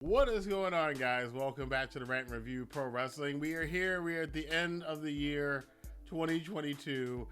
What is going on, guys? Welcome back to the Rant and Review Pro Wrestling. We are here. We are at the end of the year 2022.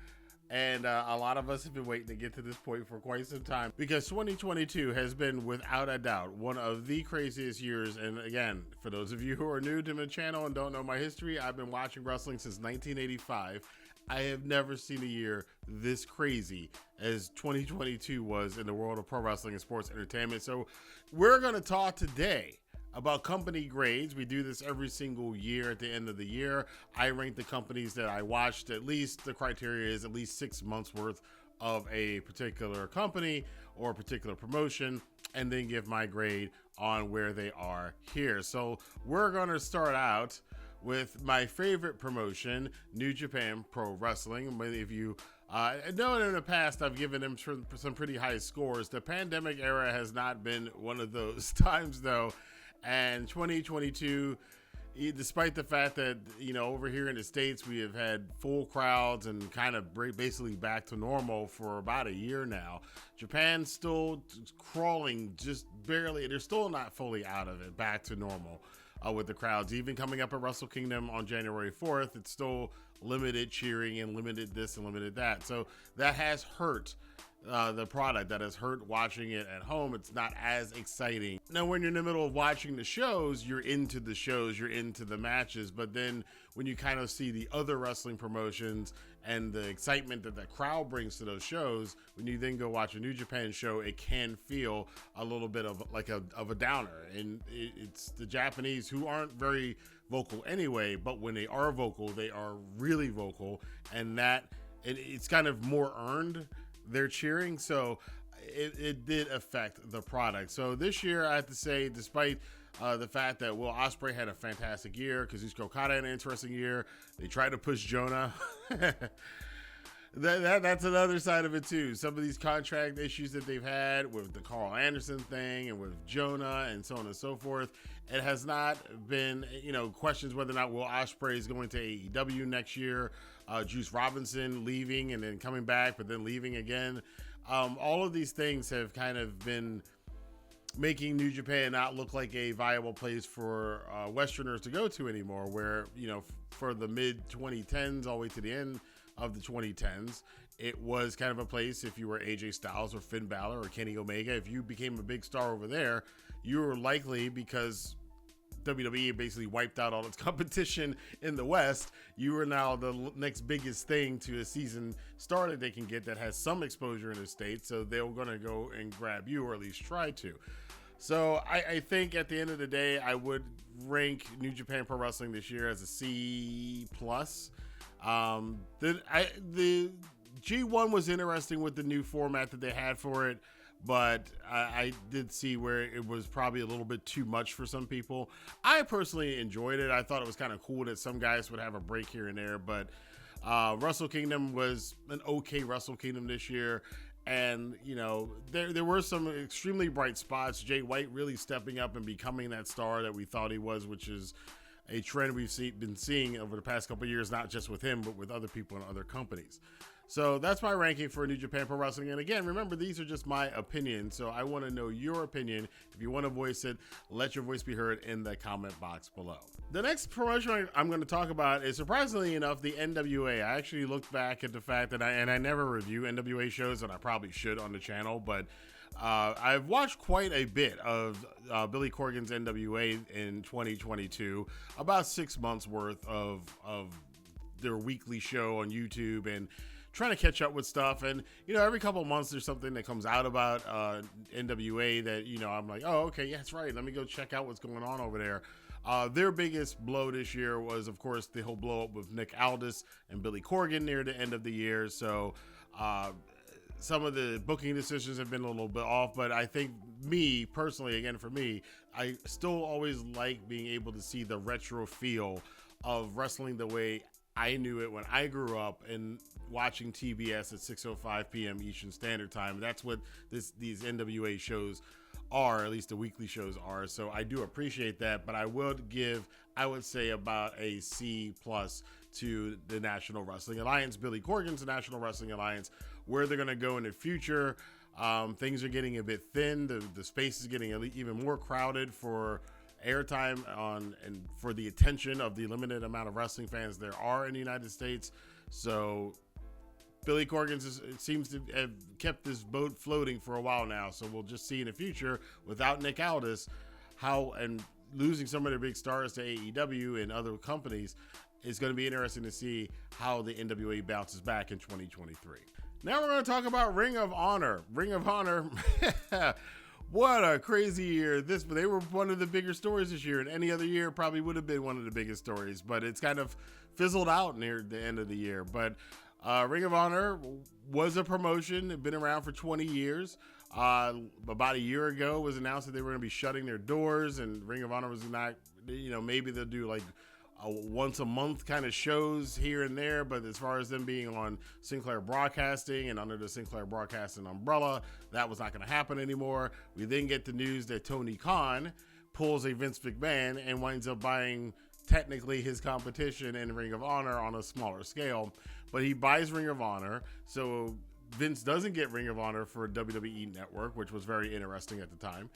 And a lot of us have been waiting to get to this point for quite some time because 2022 has been, without a doubt, one of the craziest years. And again, for those of you who are new to the channel and don't know my history, I've been watching wrestling since 1985. I have never seen a year this crazy as 2022 was in the world of pro wrestling and sports entertainment. So we're going to talk today about company grades. We do this every single year at the end of the year. I rank the companies that I watched. At least the criteria is at least 6 months worth of a particular company or a particular promotion, and then give my grade on where they are here. So we're going to start out with my favorite promotion, New Japan Pro Wrestling. Many of you know in the past I've given them some pretty high scores. The pandemic era has not been one of those times, though. And 2022, despite the fact that, over here in the States, we have had full crowds and kind of basically back to normal for about a year now, Japan's still crawling just barely. They're still not fully out of it, back to normal with the crowds. Even coming up at Wrestle Kingdom on January 4th, it's still limited cheering and limited this and limited that. So that has hurt the product. That has hurt watching it at home. It's not as exciting. Now, when you're in the middle of watching the shows, you're into the shows, you're into the matches, but then when you kind of see the other wrestling promotions and the excitement that the crowd brings to those shows, when you then go watch a New Japan show, it can feel a little bit of like a downer. And it's the Japanese, who aren't very vocal anyway, but when they are vocal, they are really vocal, and it's kind of more earned, their cheering. So it did affect the product. So this year, I have to say, despite the fact that Will Ospreay had a fantastic year, Kazuchika Okada had an interesting year, they tried to push Jonah. That's another side of it too. Some of these contract issues that they've had with the Carl Anderson thing and with Jonah and so on and so forth, it has not been, questions whether or not Will Ospreay is going to AEW next year. Juice Robinson leaving and then coming back, but then leaving again. All of these things have kind of been making New Japan not look like a viable place for Westerners to go to anymore, where, for the mid 2010s all the way to the end of the 2010s, it was kind of a place, if you were AJ Styles or Finn Balor or Kenny Omega, if you became a big star over there, you were likely, because WWE basically wiped out all its competition in the West, you are now the next biggest thing to a season star that they can get that has some exposure in the States, so they're going to go and grab you, or at least try to. So I think at the end of the day, I would rank New Japan Pro Wrestling this year as a C+. The G1 was interesting with the new format that they had for it, but I did see where it was probably a little bit too much for some people. I personally enjoyed it. I thought it was kind of cool that some guys would have a break here and there, but Wrestle Kingdom was an okay Wrestle Kingdom this year. And, there were some extremely bright spots. Jay White really stepping up and becoming that star that we thought he was, which is a trend we've been seeing over the past couple of years, not just with him, but with other people in other companies. So that's my ranking for New Japan Pro Wrestling. And again, remember, these are just my opinions. So I want to know your opinion. If you want to voice it, let your voice be heard in the comment box below. The next promotion I'm going to talk about is, surprisingly enough, the NWA. I actually looked back at the fact that I never review NWA shows, and I probably should on the channel, but I've watched quite a bit of Billy Corgan's NWA in 2022, about 6 months worth of their weekly show on YouTube, and trying to catch up with stuff. And every couple of months there's something that comes out about NWA that I'm like, oh, okay, yeah, that's right, let me go check out what's going on over there. Their biggest blow this year was, of course, the whole blow up with Nick Aldis and Billy Corgan near the end of the year. So some of the booking decisions have been a little bit off, but I think, me personally, again, for me, I still always like being able to see the retro feel of wrestling the way I knew it when I grew up, and watching TBS at 6:05 p.m. Eastern Standard Time. That's what these NWA shows are, at least the weekly shows are. So I do appreciate that, but I would say about a C+ to the National Wrestling Alliance, Billy Corgan's National Wrestling Alliance. Where they're going to go in the future, things are getting a bit thin. The space is getting even more crowded for airtime on and for the attention of the limited amount of wrestling fans there are in the United States. So Billy Corgan seems to have kept this boat floating for a while now. So we'll just see in the future, without Nick Aldis, how, and losing some of their big stars to AEW and other companies, it's going to be interesting to see how the NWA bounces back in 2023. Now we're going to talk about Ring of Honor. Ring of Honor, what a crazy year. They were one of the bigger stories this year, and any other year probably would have been one of the biggest stories, but it's kind of fizzled out near the end of the year. But Ring of Honor was a promotion. It had been around for 20 years. About a year ago, it was announced that they were going to be shutting their doors, and Ring of Honor was not, maybe they'll do like once a month kind of shows here and there, but as far as them being on Sinclair Broadcasting and under the Sinclair Broadcasting umbrella, that was not going to happen anymore. We then get the news that Tony Khan pulls a Vince McMahon and winds up buying technically his competition in Ring of Honor on a smaller scale, but he buys Ring of Honor, so Vince doesn't get Ring of Honor for WWE Network, which was very interesting at the time.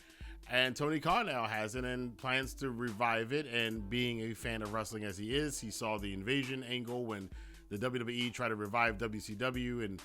And Tony Khan now has it and plans to revive it. And being a fan of wrestling as he is, he saw the invasion angle when the WWE tried to revive WCW, and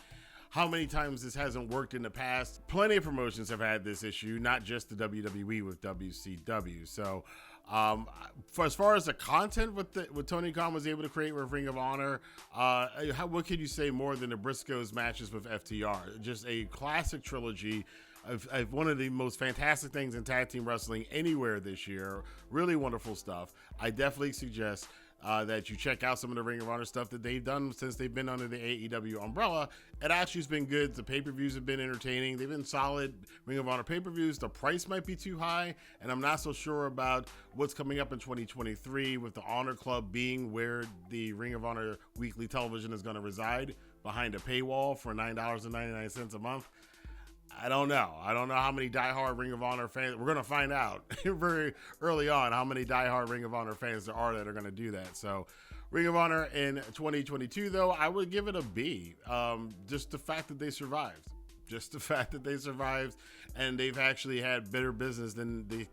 how many times this hasn't worked in the past. Plenty of promotions have had this issue, not just the WWE with WCW. So as far as the content what Tony Khan was able to create with Ring of Honor, what could you say more than the Briscoes matches with FTR? Just a classic trilogy of one of the most fantastic things in tag team wrestling anywhere this year. Really wonderful stuff. I definitely suggest that you check out some of the Ring of Honor stuff that they've done since they've been under the AEW umbrella. It actually has been good. The pay-per-views have been entertaining. They've been solid Ring of Honor pay-per-views. The price might be too high, and I'm not so sure about what's coming up in 2023 with the Honor Club being where the Ring of Honor weekly television is going to reside, behind a paywall for $9.99 a month. I don't know. I don't know how many diehard Ring of Honor fans. We're going to find out very early on how many diehard Ring of Honor fans there are that are going to do that. So Ring of Honor in 2022, though, I would give it a B. Just the fact that they survived. Just the fact that they survived, and they've actually had better business than the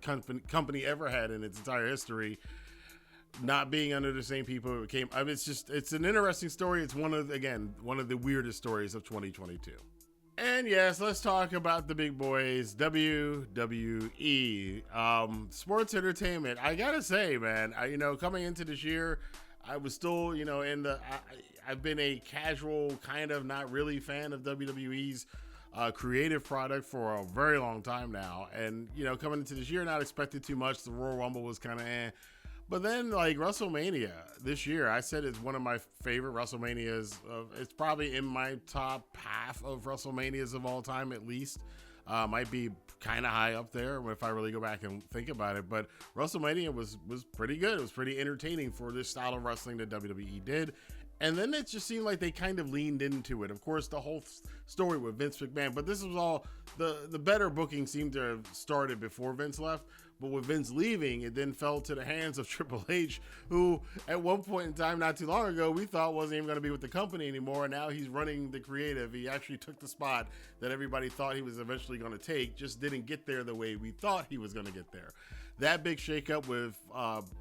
company ever had in its entire history. Not being under the same people it came. I mean, it's an interesting story. It's one of the weirdest stories of 2022. And yes, let's talk about the big boys, WWE. Sports entertainment. I gotta say, man, coming into this year, I was still, I've been a casual, kind of not really fan of WWE's creative product for a very long time now. And, coming into this year, not expected too much. The Royal Rumble was kind of But then, like, WrestleMania this year, I said it's one of my favorite WrestleManias. It's probably in my top half of WrestleManias of all time, at least. Might be kind of high up there if I really go back and think about it. But WrestleMania was pretty good. It was pretty entertaining for this style of wrestling that WWE did. And then it just seemed like they kind of leaned into it. Of course, the whole story with Vince McMahon. But this was all, the better booking seemed to have started before Vince left. But with Vince leaving, it then fell to the hands of Triple H, who at one point in time, not too long ago, we thought wasn't even going to be with the company anymore. And now he's running the creative. He actually took the spot that everybody thought he was eventually going to take, just didn't get there the way we thought he was going to get there. That big shakeup with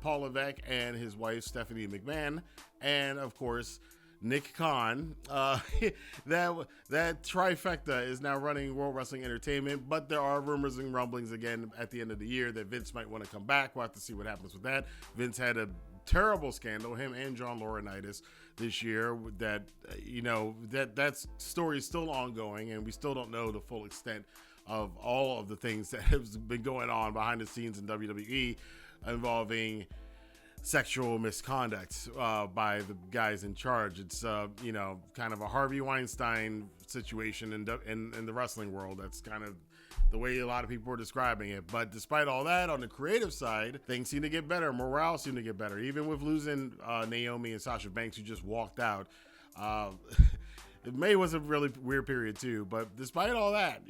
Paul Levesque and his wife, Stephanie McMahon, and of course, Nick Khan. That trifecta is now running World Wrestling Entertainment, but there are rumors and rumblings again at the end of the year that Vince might want to come back. We'll have to see what happens with that. Vince had a terrible scandal, him and John Laurinaitis, this year. That that story is still ongoing, and we still don't know the full extent of all of the things that have been going on behind the scenes in WWE involving sexual misconduct by the guys in charge. It's kind of a Harvey Weinstein situation in the wrestling world. That's kind of the way a lot of people are describing it. But despite all that, on the creative side, things seem to get better. Morale seemed to get better, even with losing Naomi and Sasha Banks, who just walked out. May was a really weird period too, but despite all that,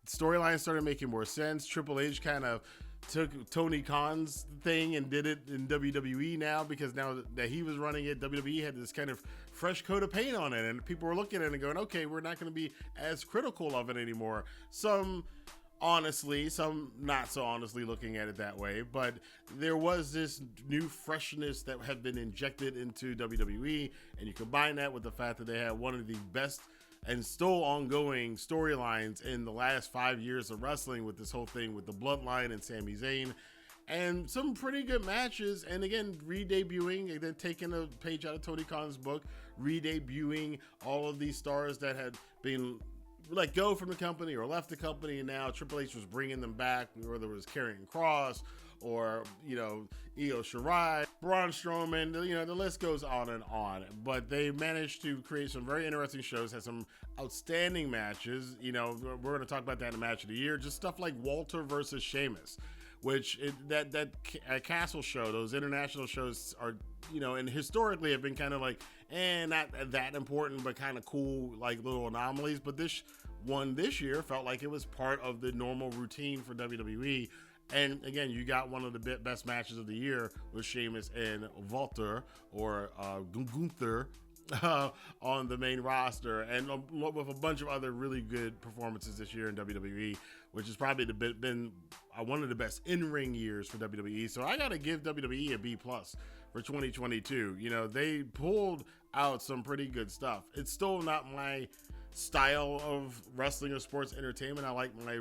storylines started making more sense. Triple H kind of took Tony Khan's thing and did it in WWE now, because now that he was running it, WWE had this kind of fresh coat of paint on it, and people were looking at it and going, okay, we're not going to be as critical of it anymore. Some honestly, some not so honestly looking at it that way, but there was this new freshness that had been injected into WWE, and you combine that with the fact that they had one of the best and still ongoing storylines in the last 5 years of wrestling, with this whole thing with the Bloodline and Sami Zayn, and some pretty good matches. And again, re-debuting and then taking a page out of Tony Khan's book, re-debuting all of these stars that had been let go from the company or left the company, and now Triple H was bringing them back, whether it was Karrion Kross or, Io Shirai, Braun Strowman, the list goes on and on. But they managed to create some very interesting shows, had some outstanding matches. We're going to talk about that in the match of the year. Just stuff like Walter versus Sheamus, which that Castle show, those international shows are, and historically have been kind of like, not that important, but kind of cool, like little anomalies. But this one this year felt like it was part of the normal routine for WWE. And again, you got one of the best matches of the year with Sheamus and Walter, or Gunther, on the main roster, and with a bunch of other really good performances this year in WWE, which has probably been one of the best in-ring years for WWE. So I got to give WWE a B+ for 2022. They pulled out some pretty good stuff. It's still not my style of wrestling or sports entertainment. I like my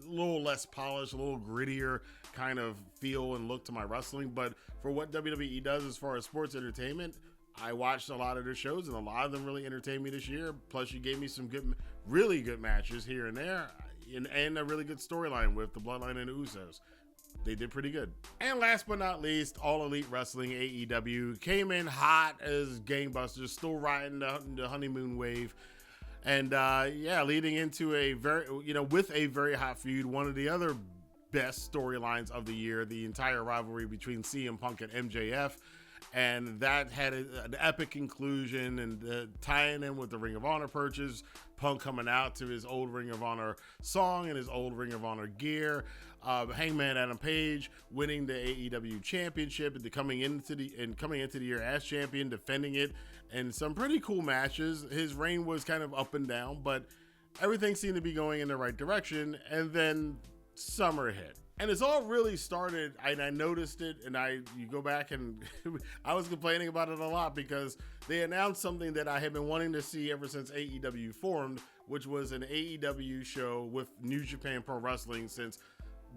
little less polished, a little grittier kind of feel and look to my wrestling. But for what WWE does as far as sports entertainment, I watched a lot of their shows, and a lot of them really entertained me this year. Plus, you gave me some really good matches here and there, and a really good storyline with the Bloodline and the Usos. They did pretty good. And last but not least, All Elite Wrestling, AEW, came in hot as gangbusters, still riding the honeymoon wave. And leading into with a very hot feud, one of the other best storylines of the year, the entire rivalry between CM Punk and MJF. And that had an epic conclusion, and tying in with the Ring of Honor purchase, Punk coming out to his old Ring of Honor song and his old Ring of Honor gear, Hangman Adam Page winning the AEW championship and coming into the year as champion, defending it, and some pretty cool matches. His reign was kind of up and down, but everything seemed to be going in the right direction. And then summer hit. And it's all really started, and I noticed it, and you go back and I was complaining about it a lot because they announced something that I had been wanting to see ever since AEW formed, which was an AEW show with New Japan Pro Wrestling, since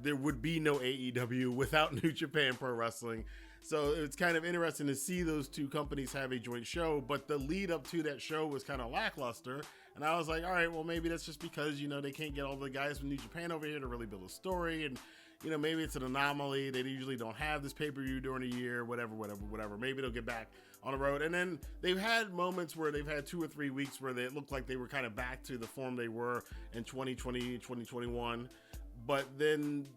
there would be no AEW without New Japan Pro Wrestling. So it's kind of interesting to see those two companies have a joint show, but the lead up to that show was kind of lackluster. And I was like, all right, well, maybe that's just because, they can't get all the guys from New Japan over here to really build a story. And, maybe it's an anomaly. They usually don't have this pay-per-view during the year, whatever. Maybe they'll get back on the road. And then they've had moments where they've had 2 or 3 weeks where they looked like they were kind of back to the form they were in 2020, 2021. But then,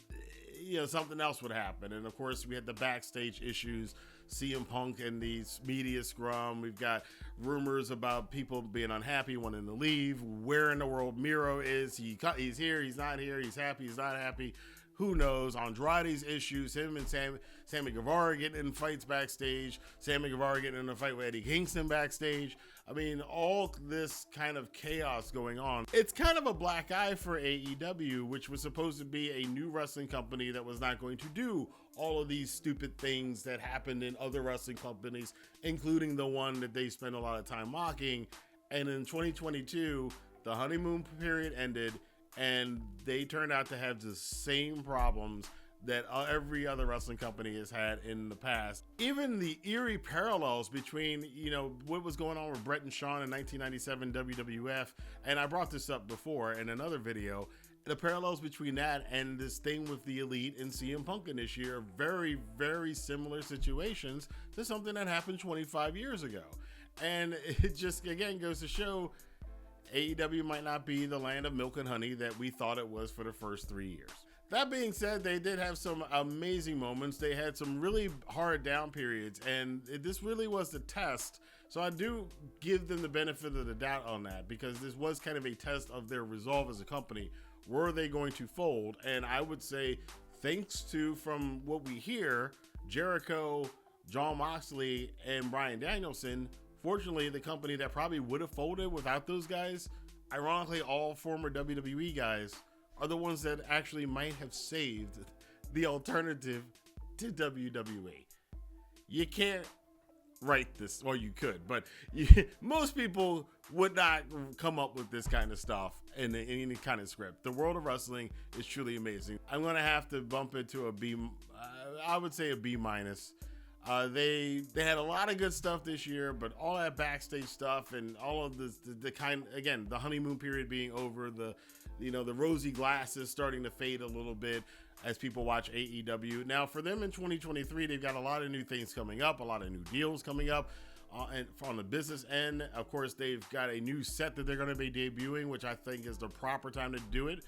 something else would happen. And of course, we had the backstage issues, CM Punk and the media scrum. We've got rumors about people being unhappy, wanting to leave. Where in the world Miro is? He's here, he's not here, he's happy, he's not happy. Who knows? Andrade's issues, him and Sammy Guevara getting in fights backstage, Sammy Guevara getting in a fight with Eddie Kingston backstage. I mean, all this kind of chaos going on. It's kind of a black eye for AEW, which was supposed to be a new wrestling company that was not going to do all of these stupid things that happened in other wrestling companies, including the one that they spent a lot of time mocking. And in 2022, the honeymoon period ended, and they turned out to have the same problems that every other wrestling company has had in the past. Even the eerie parallels between, what was going on with Bret and Shawn in 1997 WWF, and I brought this up before in another video, the parallels between that and this thing with the Elite and CM Punk in this year are very, very similar situations to something that happened 25 years ago. And it just, again, goes to show AEW might not be the land of milk and honey that we thought it was for the first 3 years. That being said, they did have some amazing moments. They had some really hard down periods, and this really was the test. So I do give them the benefit of the doubt on that, because this was kind of a test of their resolve as a company. Were they going to fold? And I would say, thanks to, from what we hear, Jericho, Jon Moxley, and Bryan Danielson, fortunately, the company that probably would have folded without those guys, ironically, all former WWE guys, are the ones that actually might have saved the alternative to WWE. You can't write this, or you could, but most people would not come up with this kind of stuff in any kind of script. The world of wrestling is truly amazing. I'm going to have to bump into a B, I would say a B minus. They had a lot of good stuff this year, but all that backstage stuff and all of the kind, again, the honeymoon period being over, the rosy glasses starting to fade a little bit as people watch AEW. Now, for them in 2023, they've got a lot of new things coming up, a lot of new deals coming up. And on the business end, of course, they've got a new set that they're going to be debuting, which I think is the proper time to do it.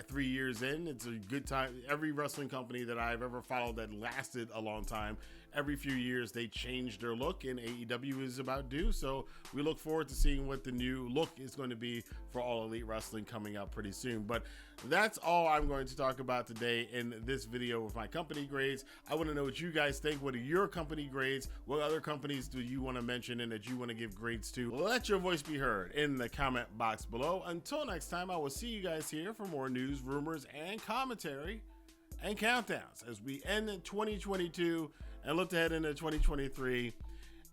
3 years in, it's a good time. Every wrestling company that I've ever followed that lasted a long time, every few years they change their look, and AEW is about due. So we look forward to seeing what the new look is going to be for All Elite Wrestling coming up pretty soon. But that's all I'm going to talk about today in this video with my company grades. I want to know what you guys think. What are your company grades? What other companies do you want to mention and that you want to give grades to? Let your voice be heard in the comment box below. Until next time, I will see you guys here for more news, rumors, and commentary and countdowns as we end 2022 and look ahead into 2023.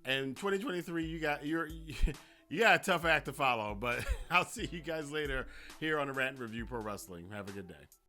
And 2023, you got a tough act to follow, but I'll see you guys later here on the Rant Review Pro Wrestling. Have a good day.